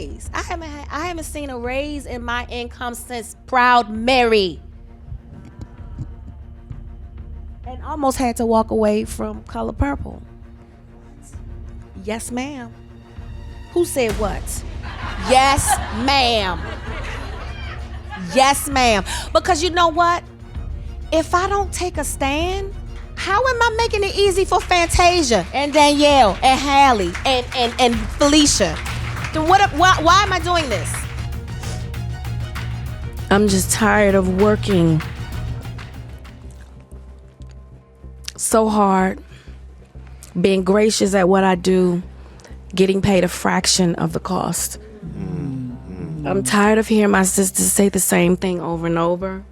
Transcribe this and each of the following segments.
raise. I haven't seen a raise in my income since Proud Mary. And almost had to walk away from Color Purple. Yes, ma'am. Who said what? Yes, ma'am. Yes, ma'am. Because you know what? If I don't take a stand, how am I making it easy for Fantasia and Danielle and Hallie and Felicia? Then why am I doing this? I'm just tired of working so hard, being gracious at what I do, getting paid a fraction of the cost. I'm tired of hearing my sisters say the same thing over and over.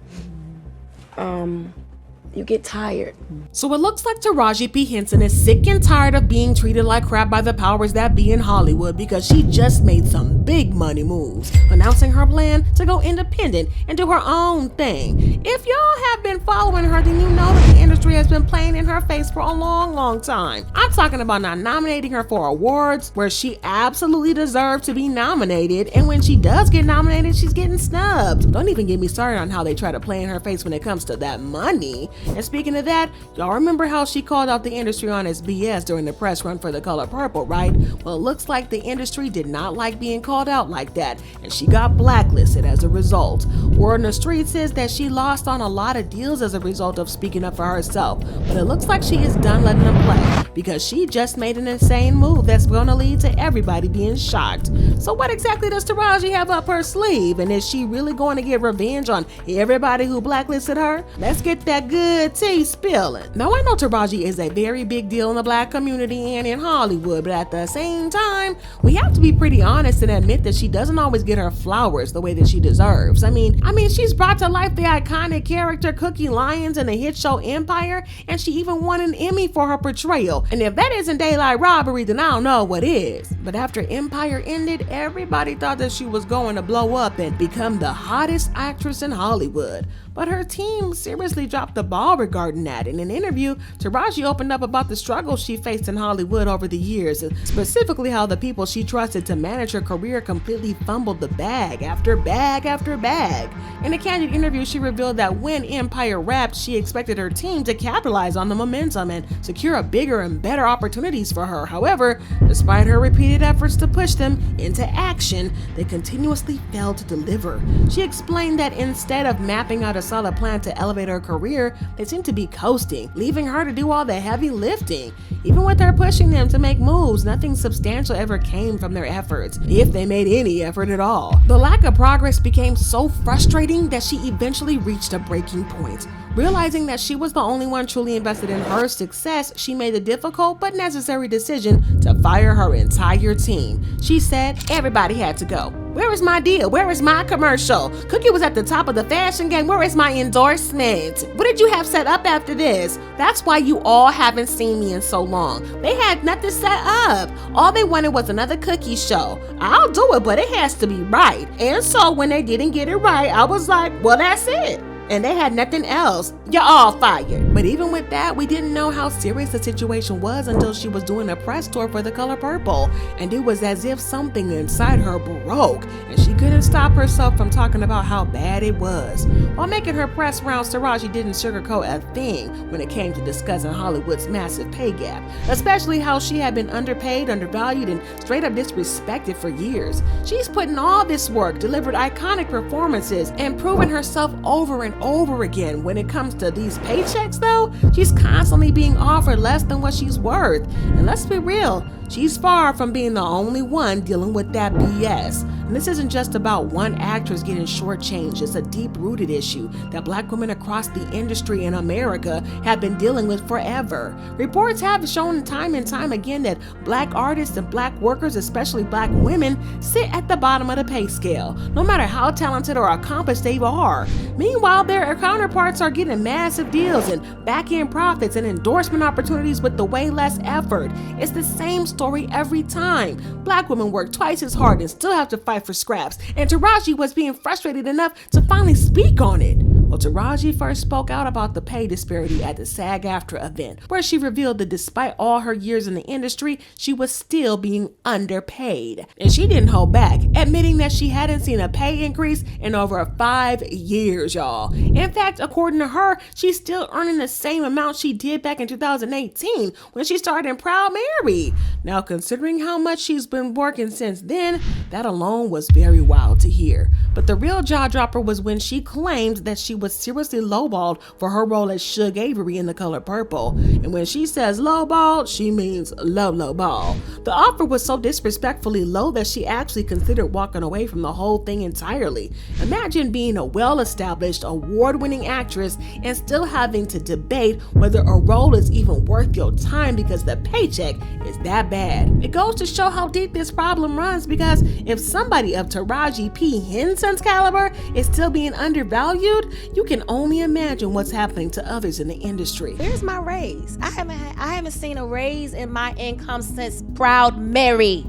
You get tired. So it looks like Taraji P. Henson is sick and tired of being treated like crap by the powers that be in Hollywood because she just made some big money moves, announcing her plan to go independent and do her own thing. If y'all have been following her, then you know that the industry has been playing in her face for a long time. I'm talking about not nominating her for awards where she absolutely deserves to be nominated, and when she does get nominated, she's getting snubbed. Don't even get me started on how they try to play in her face when it comes to that money. And speaking of that, y'all remember how she called out the industry on its BS during the press run for The Color Purple, right? Well, it looks like the industry did not like being called out like that, and she got blacklisted as a result. Word on the street says that she lost on a lot of deals as a result of speaking up for herself, but it looks like she is done letting them play because she just made an insane move that's going to lead to everybody being shocked. So what exactly does Taraji have up her sleeve, and is she really going to get revenge on everybody who blacklisted her? Let's get that good tea spilling. Now I know Taraji is a very big deal in the black community and in Hollywood, but at the same time, we have to be pretty honest and admit that she doesn't always get her flowers the way that she deserves. I mean, she's brought to life the iconic character Cookie Lyons in the hit show Empire, and she even won an Emmy for her portrayal. And if that isn't daylight robbery, then I don't know what is. But after Empire ended, everybody thought that she was going to blow up and become the hottest actress in Hollywood. But her team seriously dropped the ball regarding that. In an interview, Taraji opened up about the struggles she faced in Hollywood over the years, and specifically how the people she trusted to manage her career completely fumbled the bag after bag after bag. In a candid interview, she revealed that when Empire wrapped, she expected her team to capitalize on the momentum and secure a bigger and better opportunities for her. However, despite her repeated efforts to push them into action, they continuously failed to deliver. She explained that instead of mapping out a solid plan to elevate her career, they seem to be coasting, leaving her to do all the heavy lifting. Even with her pushing them to make moves, nothing substantial ever came from their efforts, if they made any effort at all. The lack of progress became so frustrating that she eventually reached a breaking point. Realizing that she was the only one truly invested in her success, she made the difficult but necessary decision to fire her entire team. She said, "Everybody had to go. Where is my deal? Where is my commercial? Cookie was at the top of the fashion game. Where is my endorsement? What did you have set up after this? That's why you all haven't seen me in so long." They had nothing set up. All they wanted was another cookie show. I'll do it, but it has to be right. And so when they didn't get it right, I was like, well, that's it. And they had nothing else. You're all fired. But even with that, we didn't know how serious the situation was until she was doing a press tour for The Color Purple. And it was as if something inside her broke, and she couldn't stop herself from talking about how bad it was. While making her press rounds, Taraji didn't sugarcoat a thing when it came to discussing Hollywood's massive pay gap, especially how she had been underpaid, undervalued, and straight up disrespected for years. She's put in all this work, delivered iconic performances, and proven herself over and over again. When it comes to these paychecks though, she's constantly being offered less than what she's worth. And let's be real, she's far from being the only one dealing with that BS. And this isn't just about one actress getting shortchanged. It's a deep-rooted issue that black women across the industry in America have been dealing with forever. Reports have shown time and time again that black artists and black workers, especially black women, sit at the bottom of the pay scale, no matter how talented or accomplished they are. Meanwhile, their counterparts are getting massive deals and back-end profits and endorsement opportunities with the way less effort. It's the same story every time. Black women work twice as hard and still have to fight for scraps, and Taraji was being frustrated enough to finally speak on it. Well, Taraji first spoke out about the pay disparity at the SAG-AFTRA event, where she revealed that despite all her years in the industry, she was still being underpaid. And she didn't hold back, admitting that she hadn't seen a pay increase in over 5 years, y'all. In fact, according to her, she's still earning the same amount she did back in 2018 when she started in Proud Mary. Now, considering how much she's been working since then, that alone was very wild to hear. But the real jaw dropper was when she claimed that she was seriously lowballed for her role as Suge Avery in The Color Purple. And when she says lowballed, she means low ball. The offer was so disrespectfully low that she actually considered walking away from the whole thing entirely. Imagine being a well-established, award-winning actress and still having to debate whether a role is even worth your time because the paycheck is that bad. It goes to show how deep this problem runs, because if somebody of Taraji P. Henson's caliber is still being undervalued, you can only imagine what's happening to others in the industry. Here's my raise. I haven't seen a raise in my income since Proud Mary.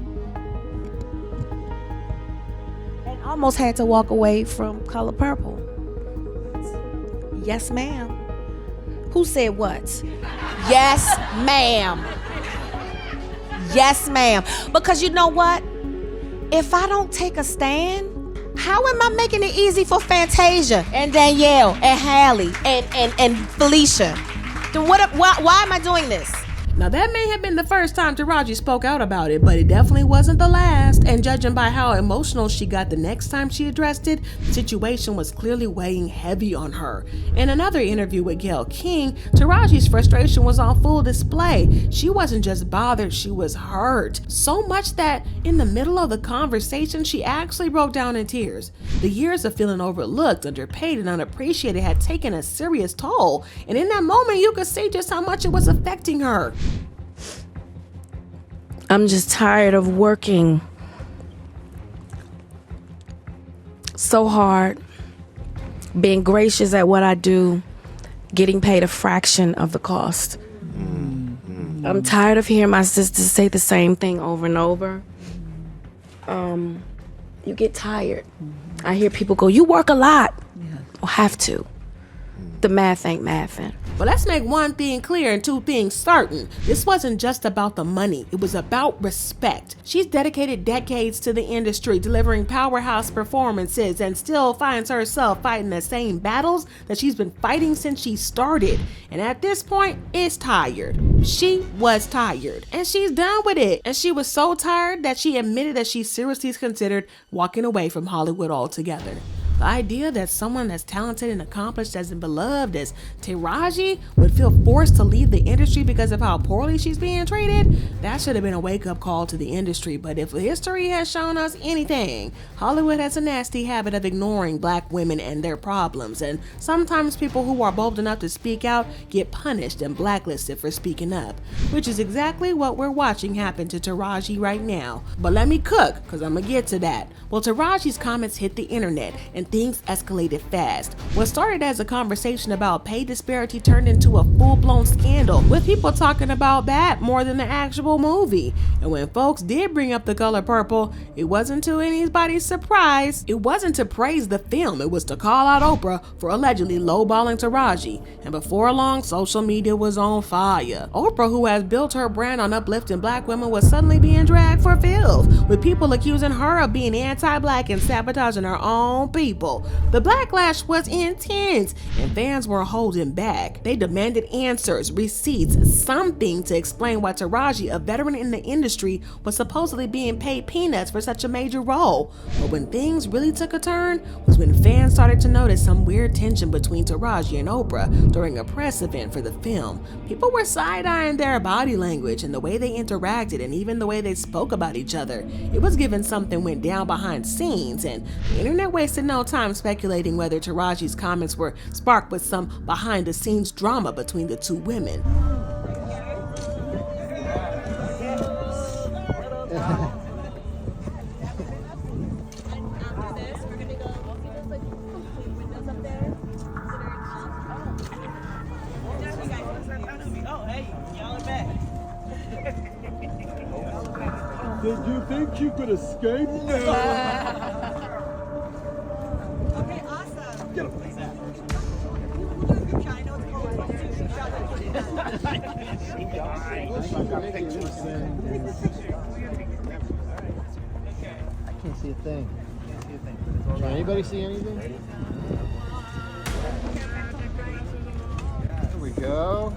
And almost had to walk away from Color Purple. Yes, ma'am. Who said what? Yes, ma'am. Yes, ma'am. Because you know what? If I don't take a stand, how am I making it easy for Fantasia and Danielle and Hallie and Felicia? Then why am I doing this? Now, that may have been the first time Taraji spoke out about it, but it definitely wasn't the last, and judging by how emotional she got the next time she addressed it, the situation was clearly weighing heavy on her. In another interview with Gayle King, Taraji's frustration was on full display. She wasn't just bothered, she was hurt. So much that in the middle of the conversation, she actually broke down in tears. The years of feeling overlooked, underpaid, and unappreciated had taken a serious toll, and in that moment, you could see just how much it was affecting her. I'm just tired of working so hard, being gracious at what I do, getting paid a fraction of the cost. I'm tired of hearing my sisters say the same thing over and over. You get tired. I hear people go, "You work a lot." I'll have to. The math ain't mathing. But let's make one thing clear and two things certain. This wasn't just about the money. It was about respect. She's dedicated decades to the industry, delivering powerhouse performances, and still finds herself fighting the same battles that she's been fighting since she started. And at this point, is tired. She was tired. And she's done with it. And she was so tired that she admitted that she seriously considered walking away from Hollywood altogether. The idea that someone as talented and accomplished as and beloved as Taraji would feel forced to leave the industry because of how poorly she's being treated, that should have been a wake-up call to the industry. But if history has shown us anything, Hollywood has a nasty habit of ignoring black women and their problems, and sometimes people who are bold enough to speak out get punished and blacklisted for speaking up, which is exactly what we're watching happen to Taraji right now. But let me cook, because I'm gonna get to that. Well, Taraji's comments hit the internet, and things escalated fast. What started as a conversation about pay disparity turned into a full-blown scandal, with people talking about that more than the actual movie. And when folks did bring up The Color Purple, it wasn't to anybody's surprise. It wasn't to praise the film, it was to call out Oprah for allegedly lowballing Taraji. And before long, social media was on fire. Oprah, who has built her brand on uplifting black women, was suddenly being dragged for filth, with people accusing her of being anti-black and sabotaging her own people. The backlash was intense, and fans were holding back. They demanded answers, receipts, something to explain why Taraji, a veteran in the industry, was supposedly being paid peanuts for such a major role. But when things really took a turn was when fans started to notice some weird tension between Taraji and Oprah during a press event for the film. People were side-eyeing their body language and the way they interacted, and even the way they spoke about each other. It was given something went down behind scenes, and the internet wasted no time speculating whether Taraji's comments were sparked with some behind-the-scenes drama between the two women. Did you think you could escape? No. Okay, awesome. Get him. Can't see a thing. Can anybody see anything? There we go.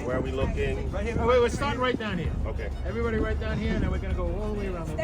Where are we looking? Right here. Oh, wait, we're starting right down here. Okay. Everybody right down here, and then we're gonna go all the way around the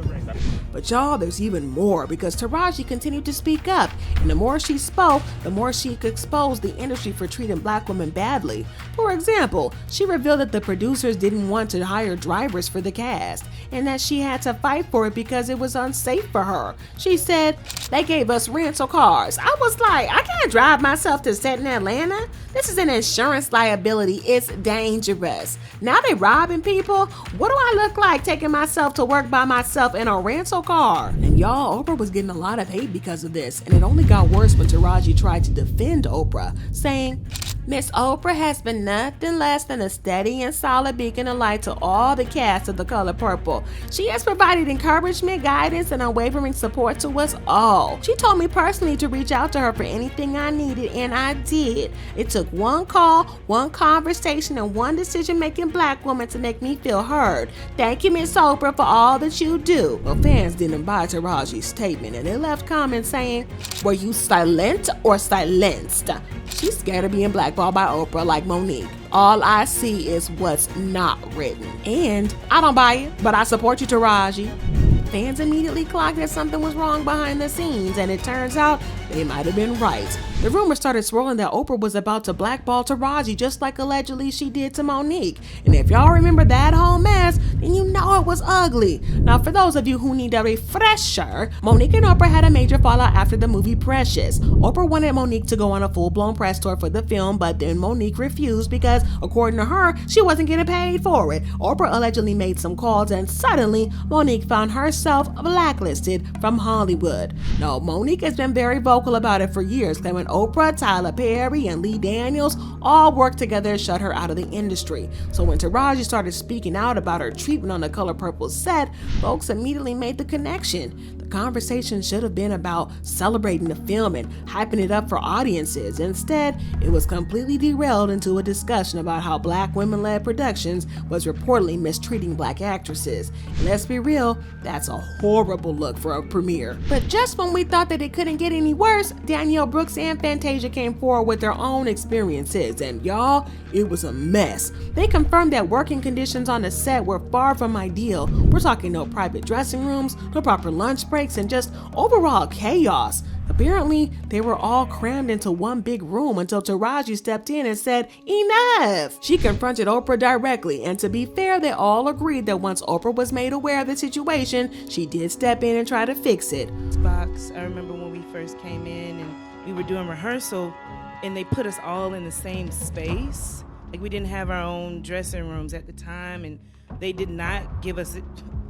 ring. But y'all, there's even more because Taraji continued to speak up, and the more she spoke, the more she could expose the industry for treating black women badly. For example, she revealed that the producers didn't want to hire drivers for the cast, and that she had to fight for it because it was unsafe for her. She said, "They gave us rental cars." I was like, I can't drive myself to set in Atlanta. This is an insurance liability. It's dangerous. Now they robbing people? What do I look like taking myself to work by myself in a rental car? And y'all, Oprah was getting a lot of hate because of this, and it only got worse when Taraji tried to defend Oprah, saying, "Miss Oprah has been nothing less than a steady and solid beacon of light to all the cast of The Color Purple. She has provided encouragement, guidance, and unwavering support to us all. She told me personally to reach out to her for anything I needed, and I did. It took one call, one conversation, and one decision-making black woman to make me feel heard. Thank you, Miss Oprah, for all that you do." Well, fans didn't buy Taraji's statement, and they left comments saying, "Were you silent or silenced?" She's scared of being blackballed by Oprah like Monique. All I see is what's not written. And I don't buy it, but I support you, Taraji. Fans immediately clocked that something was wrong behind the scenes, and it turns out they might have been right. The rumor started swirling that Oprah was about to blackball Taraji just like allegedly she did to Monique. And if y'all remember that whole mess, then you know it was ugly. Now, for those of you who need a refresher, Monique and Oprah had a major fallout after the movie Precious. Oprah wanted Monique to go on a full-blown press tour for the film, but then Monique refused because, according to her, she wasn't getting paid for it. Oprah allegedly made some calls, and suddenly, Monique found herself blacklisted from Hollywood. Now, Monique has been very vocal about it for years, claiming Oprah, Tyler Perry, and Lee Daniels all worked together to shut her out of the industry. So when Taraji started speaking out about her treatment on The Color Purple set, folks immediately made the connection. The conversation should have been about celebrating the film and hyping it up for audiences. Instead, it was completely derailed into a discussion about how black women-led productions was reportedly mistreating black actresses. And let's be real, that's a horrible look for a premiere. But just when we thought that it couldn't get any worse, Danielle Brooks and Fantasia came forward with their own experiences, and y'all, it was a mess. They confirmed that working conditions on the set were far from ideal. We're talking no private dressing rooms, no proper lunch breaks, and just overall chaos. Apparently, they were all crammed into one big room until Taraji stepped in and said, "Enough!" She confronted Oprah directly, and to be fair, they all agreed that once Oprah was made aware of the situation, she did step in and try to fix it. Box. I remember when we first came in and we were doing rehearsal, and they put us all in the same space. Like, we didn't have our own dressing rooms at the time, and they did not give us it.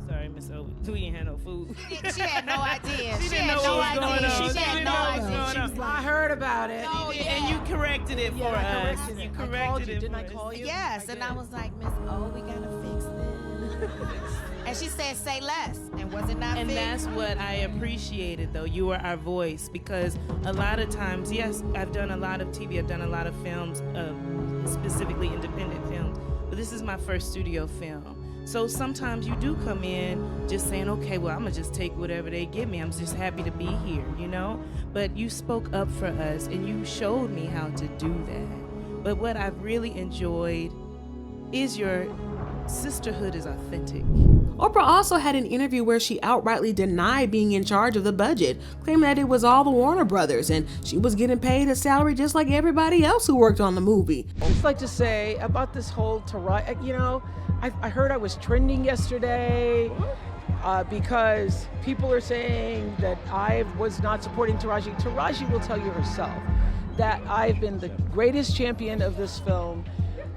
Sorry, Miss O. We didn't have no food. She had no idea. She didn't know what was going on. She had no idea. I heard about it. Oh, yeah. And you corrected it for us. You corrected it. Didn't I call you? Yes, and I was like, Miss O, we gotta fix this. And she said, say less. And was it not And fixed? that's what I appreciated, though. You were our voice, because a lot of times, yes, I've done a lot of TV, I've done a lot of films, specifically independent films, but this is my first studio film. So sometimes you do come in just saying, okay, well, I'm gonna just take whatever they give me. I'm just happy to be here, you know? But you spoke up for us and you showed me how to do that. But what I've really enjoyed is your sisterhood is authentic. Oprah also had an interview where she outrightly denied being in charge of the budget, claiming that it was all the Warner Brothers and she was getting paid a salary just like everybody else who worked on the movie. I'd just like to say about this whole Taraji, you know, I heard I was trending yesterday because people are saying that I was not supporting Taraji. Taraji will tell you herself that I've been the greatest champion of this film,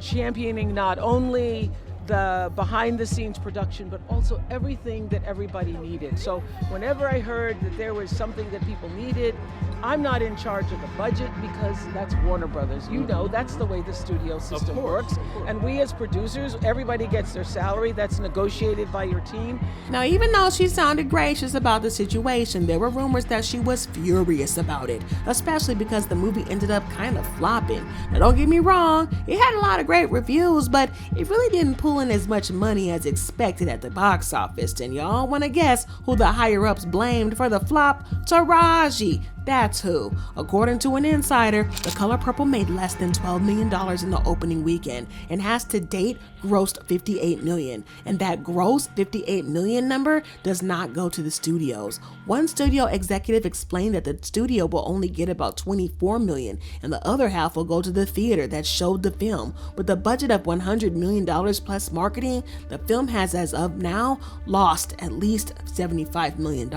championing not only the behind the scenes production, but also everything that everybody needed. So whenever I heard that there was something that people needed, I'm not in charge of the budget because that's Warner Brothers. You know, that's the way the studio system works. And we as producers, everybody gets their salary. That's negotiated by your team. Now, even though she sounded gracious about the situation, there were rumors that she was furious about it, especially because the movie ended up kind of flopping. Now, don't get me wrong, it had a lot of great reviews, but it really didn't pull in as much money as expected at the box office. And y'all want to guess who the higher-ups blamed for the flop? Taraji. That's who. According to an insider, The Color Purple made less than $12 million in the opening weekend and has to date grossed $58 million. And that gross $58 million number does not go to the studios. One studio executive explained that the studio will only get about $24 million and the other half will go to the theater that showed the film. With a budget of $100 million plus marketing, the film has as of now lost at least $75 million.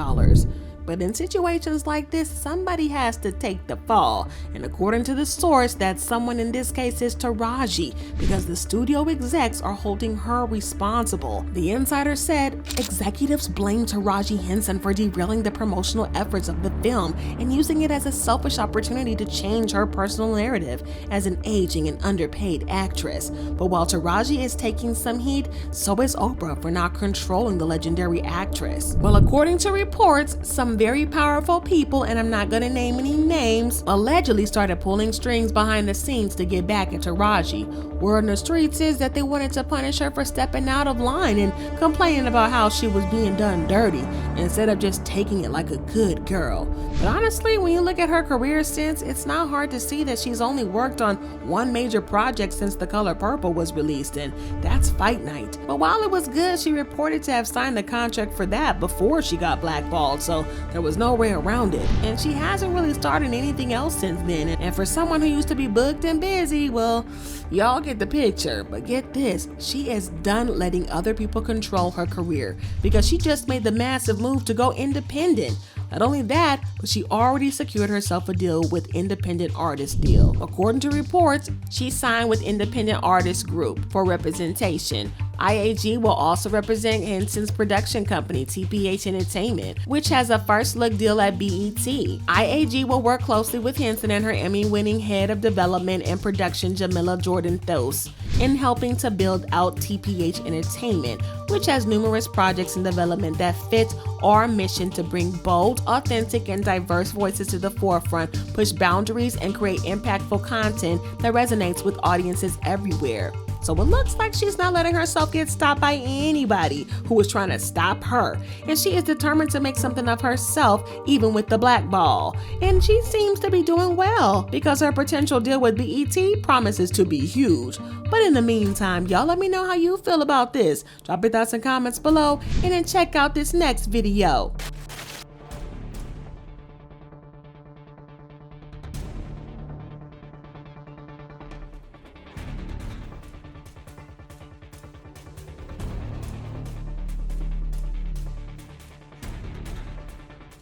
But in situations like this, somebody has to take the fall. And according to the source, that someone in this case is Taraji, because the studio execs are holding her responsible. The insider said executives blame Taraji Henson for derailing the promotional efforts of the film and using it as a selfish opportunity to change her personal narrative as an aging and underpaid actress. But while Taraji is taking some heat, so is Oprah for not controlling the legendary actress. Well, according to reports, some very powerful people, and I'm not gonna name any names, allegedly started pulling strings behind the scenes to get back at Taraji. Word on the streets is that they wanted to punish her for stepping out of line and complaining about how she was being done dirty instead of just taking it like a good girl. But honestly, when you look at her career since, it's not hard to see that she's only worked on one major project since The Color Purple was released, and that's Fight Night. But while it was good, she reported to have signed a contract for that before she got blackballed, so there was no way around it. And she hasn't really started anything else since then. And for someone who used to be booked and busy, well, y'all get the picture. But get this, she is done letting other people control her career because she just made the massive move to go independent. Not only that, but she already secured herself a deal with Independent Artist Deal. According to reports, she signed with Independent Artist Group for representation. IAG will also represent Henson's production company, TPH Entertainment, which has a first look deal at BET. IAG will work closely with Henson and her Emmy-winning head of development and production, Jamila Jordan-Thos, in helping to build out TPH Entertainment, which has numerous projects in development that fit our mission to bring bold, authentic, and diverse voices to the forefront, push boundaries, and create impactful content that resonates with audiences everywhere. So it looks like she's not letting herself get stopped by anybody who is trying to stop her. And she is determined to make something of herself, even with the blackball. And she seems to be doing well because her potential deal with BET promises to be huge. But in the meantime, y'all let me know how you feel about this. Drop your thoughts and comments below and then check out this next video.